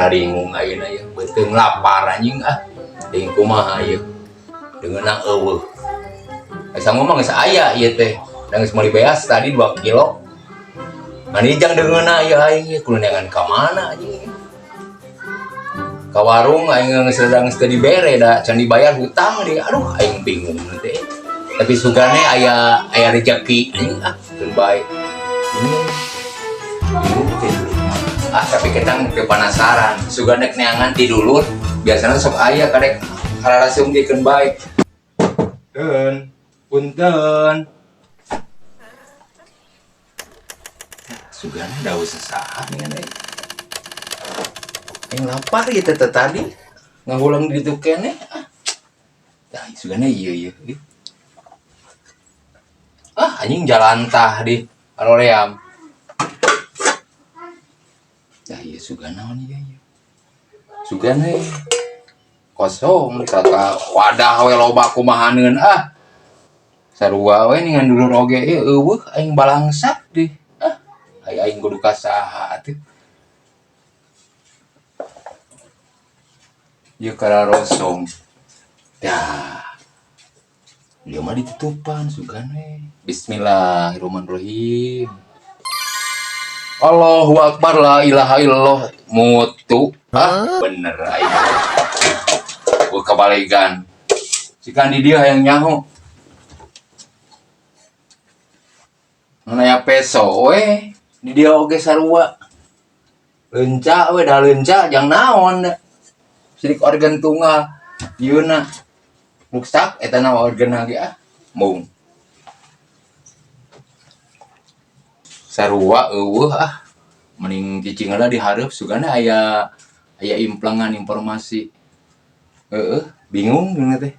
rada bingung ayeuna ya beuteung lapar anjing ting kumaha ieu deungeunna eueuh asa ngomong geus aya ieu teh da geus meuli beas tadi 2 kilo manijang deungeunna ieu aing ieu kudu neangan ka mana anjing ka warung aing geus teu dibere da can dibayar hutang deui aduh aing bingung teh tapi sugane aya rezeki anjing teu bae bingung tapi ketang ke penasaran suga nek neangan ti dulur biasanya sok aya kadek kararasum dikeun bae punten sugana da usah saha nih yang lapar ya teh tadi ngahulang di ditu keneh sugana ieu anjing jalan tah di aroream iya sugana naon ieu sugana kosong kata wadah we loba kumahaneun sarua we ningan dulur oge eueuh aing balangsak deh aing kudu ka saha atuh ieu kararosong dah dia mah ditutupan sugana bismillahirrahmanirrahim Allahu Akbar la ilaha illallah mutu bener aing gua kabalegan cikan di dia yang nyaho nanya peso we di dia oge sarua leunca we da leunca jang naon sidik organ tunggal yeuna ruksak eta na organ lagi mung sarua eueuh mending cicing heula dihareup sugana aya implangan informasi bingung geuning teh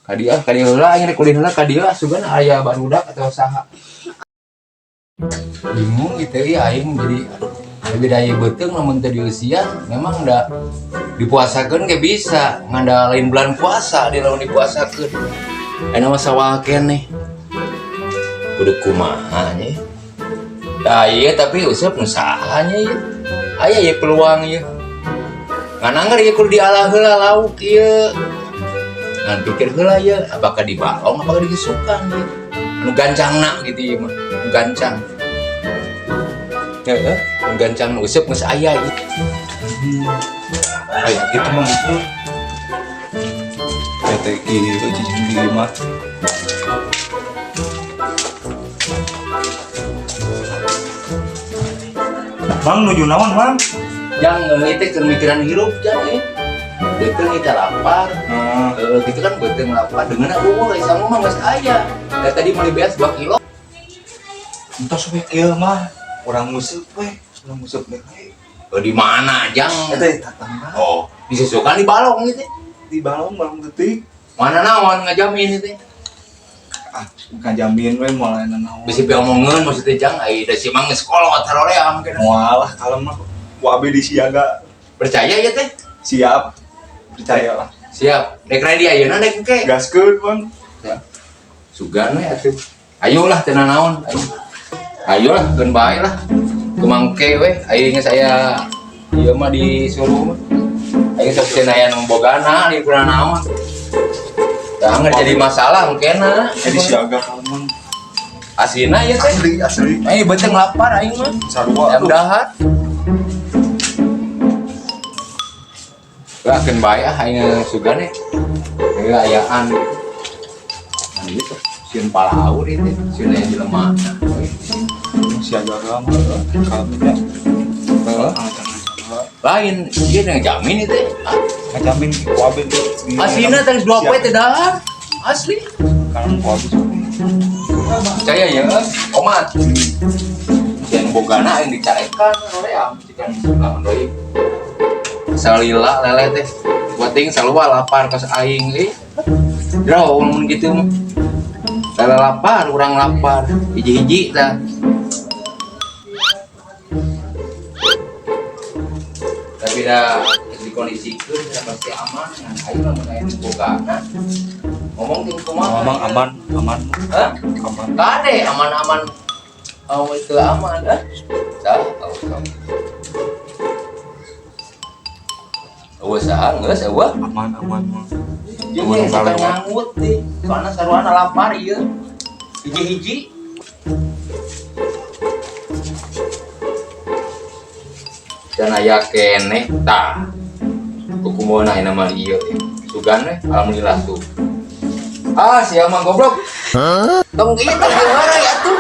ka dieu heula aing rek ulin heula ka dieu sugana aya barudak atau saha bingung gitu ya aing jadi lebih daya beuteung lamun teu dieusian memang da dipuasakeun ge bisa nganda lain bulan puasa di lamun dipuasakeun aya mah sawaha keneh kudu kumaha nya iya tapi usap nusahanya ya aya ya peluang ya ngananggar ya kudu dialah heula lauk ieu ngan pikir heula ya apakah dibalong apakah disukan ya nu gancangna gitu ya mah nu gancang nu gancang usap geus aya ya aya gitu mah itu teh kieu cicing di mah Bang nuju naon bang? Yang itu kemikiran hirup jangan betul kita lapar gitu kan betul lapar dengan aku sama mah mas ayah dari tadi mau dibeas 2 kilo entos we kieu mah orang museup deh di mana jang eta tatangga disusukan di balong gitu di balong detik mana naon ngajamin itu bukan jamin we mulai naon bisa omongkeun maksudnya jang da si mang geus kolot haroream keneh moalah kalem mah ku abdi disiaga percaya ya teh siap percaya lah siap dek ready ayeuna dek engke gaskeun bang ya sugan we atuh ayolah teu naon ayolah geun bae lah kumangke we aing geus aya ieu mah disuruh aing sok cenah bogana di kurang naon jangan jadi masalah mungkin jadi siaga kalem asina ya teh asli beuteng lapar aing mah sarua yang dahat akeun bae aing sugane ayaan gitu sieun palaur itu sieun aya jelema siaga kalem lain dia yang jamin itu ngajamin ku abdi asina teh 2 poe teh dahar asli kalem ku abdi percaya ya omat yang bogana yang dicarekan hoream cikan lamun deui salila lele teh buating salua lapar kos aing draw mun gitu mah lele lapar urang lapar hiji-hiji tah tapi dah dikondisikan pasti aman dengan air lamun aya bogana ngomong ting kumaha ngomong aman kade aman itu aman dah kamu Usaha geus eueuh. Aman mah. Jeung we suka nyangut deh. Soalna saruana lapar ieu. Hiji-hiji. Dan aya keneh tah. Kukumaha ina mah ieu. Sugan we alhamdulillah tuh. Ah, sia mah goblok. Tong ieu teh gimana ya tuh?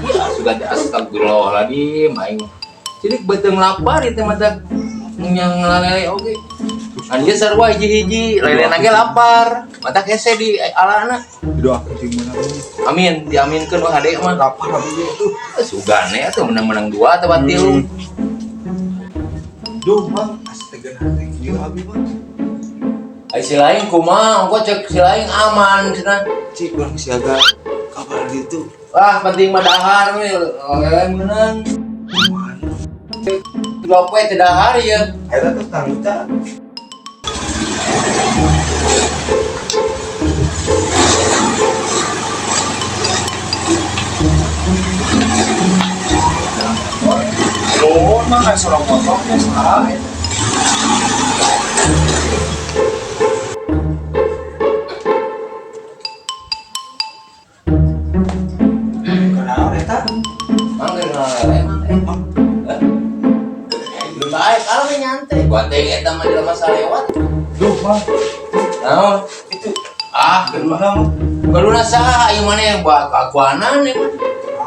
Ya sudah astagfirullahaladzim aing. Jadi beuteung lapar ieu teh mah yang ngalele oge. Anjeun sarua hiji-hiji, lelena ge lapar. Mata hese di alana. Doakeun jeung mana. Amin, diaminkeun wah hade mah. Lapar abi itu. Sugane atuh menang-menang 2 atau 3. Duh, Bang, astaga hati ieu abi, Bang. Ai si lain kumaha, engko cek si lain aman cenah. Cik urang siaga kabar gitu. Wah, penting mah dahar we, meunang. Lope teh dahar ya. Eta tuh tangguta. Oh, mana seorang potongnya salah. Kenapa eta? Mangga lele mah. Baik, kalau nyantai. Gua teh eta mah di masa lewat. Duh, Bang. Naon? Itu Kedua. Bang. Baluna saha ieu mana yang buat kakuanan ya mah.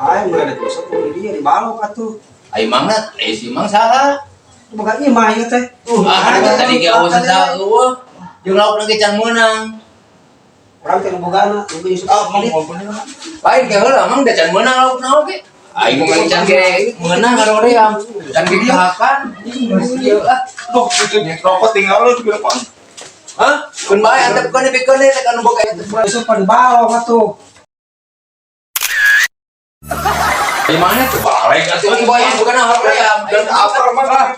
Ay, mulai ada dosa tuh dia di balok atuh. Ai mangna, si mang saha? Baganya mah ieu teh. Tadi ge awas saha eueuh. Jeung lauk lagi can meunang. Urang teh bogana, nu geus kulit. Lain ge heula mang da can meunang lauk naon ge. Aing mah can ge meunang ngaroream. Can ge dihakan. Ieu ah. Duh, itu rokok tinggal lu di depan. Hah? Kun bae antep kene bikeun teh kan boga eta. Besok pada balok atuh. Di mana tuh balik atuh bae bukan ngaroream. Dan apa mah?